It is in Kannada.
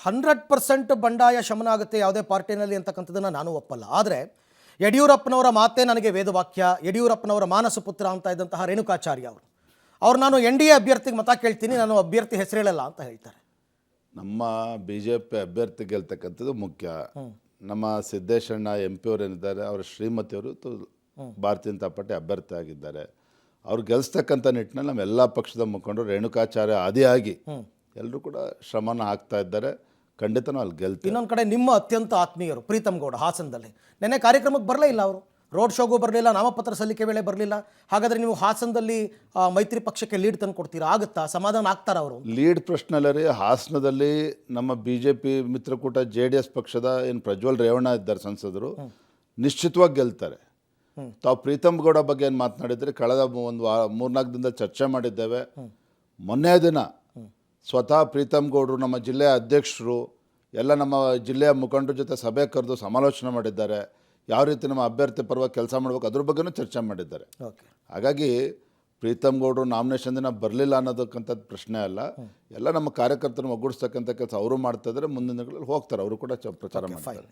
100% ಬಂಡಾಯ ಶಮನ ಆಗುತ್ತೆ ಯಾವುದೇ ಪಾರ್ಟಿನಲ್ಲಿ ಅಂತಕ್ಕಂಥದ್ದನ್ನು ನಾನು ಒಪ್ಪಲ್ಲ. ಆದರೆ ಯಡಿಯೂರಪ್ಪನವರ ಮಾತೇ ನನಗೆ ವೇದವಾಕ್ಯ. ಯಡಿಯೂರಪ್ಪನವರ ಮಾನಸ ಪುತ್ರ ಅಂತ ಇದ್ದಂತಹ ರೇಣುಕಾಚಾರ್ಯ ಅವರು ನಾನು NDA ಅಭ್ಯರ್ಥಿಗೆ ಮತ ಕೇಳ್ತೀನಿ, ನಾನು ಅಭ್ಯರ್ಥಿ ಹೆಸರು ಹೇಳಲ್ಲ ಅಂತ ಹೇಳ್ತಾರೆ. ನಮ್ಮ BJP ಅಭ್ಯರ್ಥಿ ಗೆಲ್ತಕ್ಕಂಥದ್ದು ಮುಖ್ಯ. ನಮ್ಮ ಸಿದ್ದೇಶಣ್ಣ MP ಅವರು ಏನಿದ್ದಾರೆ, ಅವರ ಶ್ರೀಮತಿಯವರು ಭಾರತೀಯ ಜನತಾ ಪಾರ್ಟಿ ಅಭ್ಯರ್ಥಿ ಆಗಿದ್ದಾರೆ. ಅವ್ರು ಗೆಲ್ಲಿಸ್ತಕ್ಕಂಥ ನಿಟ್ಟಿನಲ್ಲಿ ನಮ್ಮ ಎಲ್ಲ ಪಕ್ಷದ ಮುಖಂಡರು ರೇಣುಕಾಚಾರ್ಯ ಆದಿಯಾಗಿ ಎಲ್ಲರೂ ಕೂಡ ಶ್ರಮನ ಹಾಕ್ತಾ ಇದ್ದಾರೆ. ಖಂಡಿತ ನಾವು ಅಲ್ಲಿ ಗೆಲ್ತೀವಿ. ಇನ್ನೊಂದು ಕಡೆ ನಿಮ್ಮ ಅತ್ಯಂತ ಆತ್ಮೀಯರು ಪ್ರೀತಮ್ ಗೌಡ ಹಾಸನದಲ್ಲಿ ನೆನ್ನೆ ಕಾರ್ಯಕ್ರಮಕ್ಕೆ ಬರಲೇ ಇಲ್ಲ. ಅವರು ರೋಡ್ ಶೋಗೂ ಬರಲಿಲ್ಲ, ನಾಮಪತ್ರ ಸಲ್ಲಿಕೆ ವೇಳೆ ಬರಲಿಲ್ಲ. ಹಾಗಾದರೆ ನೀವು ಹಾಸನದಲ್ಲಿ ಮೈತ್ರಿ ಪಕ್ಷಕ್ಕೆ ಲೀಡ್ ತಂದು ಕೊಡ್ತೀರಾ? ಆಗುತ್ತಾ? ಸಮಾಧಾನ ಆಗ್ತಾರ ಅವರು? ಲೀಡ್ ಪ್ರಶ್ನೆಲ್ಲರಿ ಹಾಸನದಲ್ಲಿ ನಮ್ಮ BJP ಮಿತ್ರಕೂಟ JDS ಪಕ್ಷದ ಏನು ಪ್ರಜ್ವಲ್ ರೇವಣ್ಣ ಇದ್ದಾರೆ ಸಂಸದರು, ನಿಶ್ಚಿತವಾಗಿ ಗೆಲ್ತಾರೆ. ತಾವು ಪ್ರೀತಮ್ ಗೌಡ ಬಗ್ಗೆ ಏನು ಮಾತನಾಡಿದರೆ ಕಳೆದ ಒಂದು 3-4 ದಿನದ ಚರ್ಚೆ ಮಾಡಿದ್ದೇವೆ. ಮೊನ್ನೆ ದಿನ ಸ್ವತಃ ಪ್ರೀತಮ್ ಗೌಡರು ನಮ್ಮ ಜಿಲ್ಲೆಯ ಅಧ್ಯಕ್ಷರು ಎಲ್ಲ ನಮ್ಮ ಜಿಲ್ಲೆಯ ಮುಖಂಡರ ಜೊತೆ ಸಭೆ ಕರೆದು ಸಮಾಲೋಚನೆ ಮಾಡಿದ್ದಾರೆ. ಯಾವ ರೀತಿ ನಮ್ಮ ಅಭ್ಯರ್ಥಿ ಪರವಾಗಿ ಕೆಲಸ ಮಾಡಬೇಕು ಅದ್ರ ಬಗ್ಗೆನೂ ಚರ್ಚೆ ಮಾಡಿದ್ದಾರೆ. ಹಾಗಾಗಿ ಪ್ರೀತಮ್ ಗೌಡರು ನಾಮಿನೇಷನ್ ದಿನ ಬರಲಿಲ್ಲ ಅನ್ನೋದಕ್ಕಂಥದ್ದು ಪ್ರಶ್ನೆ ಅಲ್ಲ. ಎಲ್ಲ ನಮ್ಮ ಕಾರ್ಯಕರ್ತರನ್ನು ಒಗ್ಗೂಡಿಸ್ತಕ್ಕಂಥ ಕೆಲಸ ಅವರು ಮಾಡ್ತಾ ಇದ್ದಾರೆ. ಮುಂದಿನ ದಿನಗಳಲ್ಲಿ ಹೋಗ್ತಾರೆ, ಅವರು ಕೂಡ ಪ್ರಚಾರ ಮಾಡ್ತಾರೆ.